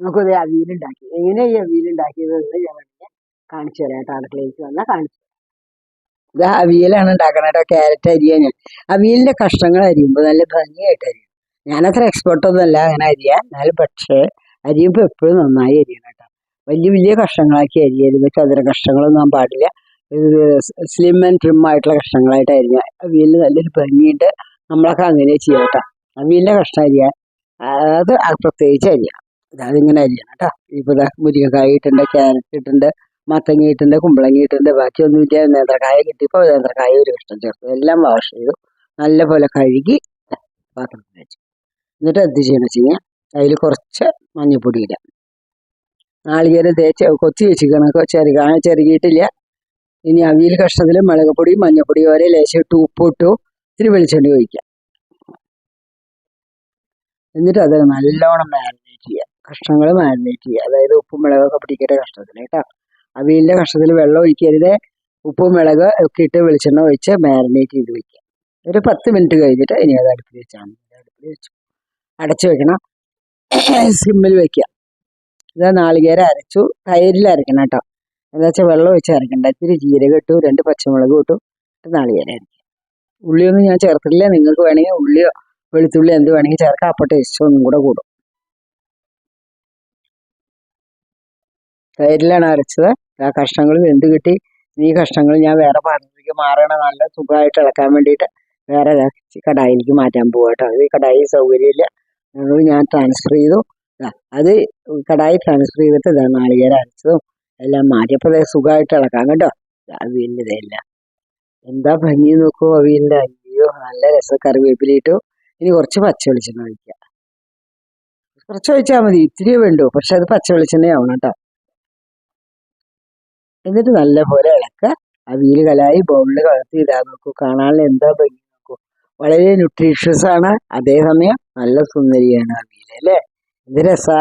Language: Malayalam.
നമുക്കത് അവിയലുണ്ടാക്കി. എങ്ങനെയാ ഈ അവിയലുണ്ടാക്കിയത് എന്ന് ഞാൻ കാണിച്ചു തരാം കേട്ടോ. അടുക്കളയിലേക്ക് വന്നാൽ കാണിച്ചു. ഇത് അവിയലാണ് ഉണ്ടാക്കണം കേട്ടോ. ക്യാരറ്റ് അരിയാൻ ഞാൻ അവിയലിന്റെ കഷ്ണങ്ങൾ അരിയുമ്പോൾ നല്ല ഭംഗിയായിട്ട് അരിയും. ഞാനത്ര എക്സ്പെർട്ടൊന്നും അല്ല അങ്ങനെ അരിയാൻ. എന്നാലും പക്ഷേ അരിയുമ്പോൾ എപ്പോഴും നന്നായി അരിയണം കേട്ടോ. വലിയ വലിയ കഷ്ണങ്ങളാക്കി അരിയരുത്. ചതുര കഷ്ണങ്ങളൊന്നും ആകാൻ പാടില്ല. ഇത് സ്ലിം ആൻഡ് ട്രിം ആയിട്ടുള്ള കഷ്ണങ്ങളായിട്ട് അരിഞ്ഞ അവിയലിന് നല്ലൊരു ഭംഗിയുണ്ട്. നമ്മളൊക്കെ അങ്ങനെ ചെയ്യാം കേട്ടോ. അവിയലിന്റെ കഷ്ണം അരിയാൻ അത് പ്രത്യേകിച്ച് അരിയണം. അതിങ്ങനെ അരിയണം കേട്ടോ. ഇപ്പോൾ മുരിങ്ങക്കായ ഇട്ടുണ്ട്, ക്യാരറ്റ് ഇട്ടുണ്ട്, മത്തങ്ങ ഇട്ടുണ്ട്, കുമ്പളങ്ങ ഇട്ടുണ്ട്. ബാക്കിയൊന്നുമില്ല. നേന്ത്രക്കായ കിട്ടിയപ്പോൾ നേന്ത്രക്കായ ഒരു കഷ്ണം ചേർത്തു. എല്ലാം വാഷ് ചെയ്തു നല്ല പോലെ കഴുകി പാത്രത്തിൽ വെച്ചു. എന്നിട്ട് എന്ത് ചെയ്യണം വെച്ച് കഴിഞ്ഞാൽ അതിൽ കുറച്ച് മഞ്ഞൾപ്പൊടി ഇടാം. നാളികേരം തേച്ച് കൊത്തി വെച്ചിരിക്കണം. ചെറുകിയിട്ടില്ല. ഇനി അവിയൽ കഷ്ണത്തിൽ മുളക് പൊടി, മഞ്ഞൾപ്പൊടി വരെ ലേശം ഇട്ട് ഉപ്പിട്ടു ഇത്തിരി വെളിച്ചെണ്ണ ഒഴിക്കാം. എന്നിട്ട് അത് നല്ലോണം മാരിനേറ്റ് ചെയ്യുക. കഷ്ണങ്ങൾ മാരിനേറ്റ് ചെയ്യുക. അതായത് ഉപ്പും മുളകൊക്കെ പിടിക്കേണ്ട കഷ്ണത്തിൽ കേട്ടോ. അവിയലിൻ്റെ കഷ്ണത്തിൽ വെള്ളം ഒഴിക്കരുത്. ഉപ്പും മുളക് ഒക്കെ ഇട്ട് വെളിച്ചെണ്ണ ഒഴിച്ച് മാരിനേറ്റ് ചെയ്ത് വയ്ക്കുക. ഒരു 10 മിനിറ്റ് കഴിഞ്ഞിട്ട് ഇനി അത് അടുപ്പിൽ വെച്ചാൽ മതി. അടുപ്പിൽ വെച്ചു അടച്ചു വെക്കണം. സിമ്മിൽ വെക്കുക. ഇത് നാളികേരം അരച്ചു. തൈരിൽ അരക്കണം കേട്ടോ. എന്താ വെച്ചാൽ വെള്ളം ഒഴിച്ച് അരക്കണ്ട. ഇത്തിരി ജീരകം ഇട്ടു, 2 പച്ചമുളക് ഇട്ടു, നാളികേരം അരക്കുക. ഉള്ളിയൊന്നും ഞാൻ ചേർത്തിട്ടില്ല. നിങ്ങൾക്ക് വേണമെങ്കിൽ ഉള്ളിയോ വെളുത്തുള്ളി എന്ത് വേണമെങ്കിൽ ചേർക്കാം. അപ്പോൾ ടേസ്റ്റ് ഒന്നും കൂടെ കൂടും. തൈരിലാണ് അരച്ചത്. ആ കഷ്ണങ്ങൾ വെന്ത് കിട്ടി. ഈ കഷ്ണങ്ങൾ ഞാൻ വേറെ പാത്രത്തിലേക്ക് മാറണം. നല്ല സുഖമായിട്ട് ഇളക്കാൻ വേണ്ടിയിട്ട് വേറെ കടായിലേക്ക് മാറ്റാൻ പോവാം കേട്ടോ. ഈ കടായി സൗകര്യമില്ല. ഞാൻ ട്രാൻസ്ഫർ ചെയ്തു. അത് കടായി ട്രാൻസ്ഫർ ചെയ്തിട്ട് ഇതാ നാളികേരം അരച്ചതും എല്ലാം മാറ്റിയപ്പോൾ സുഖമായിട്ട് ഇളക്കാം കേട്ടോ. അവിയലിൻ്റെ ഇതെല്ലാം എന്താ ഭംഗി നോക്കൂ. അവിയലിൻ്റെ അയ്യോ നല്ല രസം. കറിവേപ്പിലിട്ടു. ഇനി കുറച്ച് പച്ച വെളിച്ചെണ്ണ ഒഴിക്കുക. കുറച്ച് ഒഴിച്ചാൽ മതി. ഇത്തിരിയേ വേണ്ടു. പക്ഷെ അത് പച്ച വെളിച്ചെണ്ണയാവണം കേട്ടോ. എന്നിട്ട് നല്ലപോലെ ഇളക്കുക. അവിയൽ കലായി ബൗളിൽ കളർത്തി ഇതാ നോക്കൂ. കാണാനുള്ള എന്താ ഭംഗി നോക്കൂ. വളരെ ന്യൂട്രീഷ്യസ് ആണ്. അതേസമയം നല്ല സുന്ദരിയാണ് അവിയൽ അല്ലേ. എന്ത് രസാ.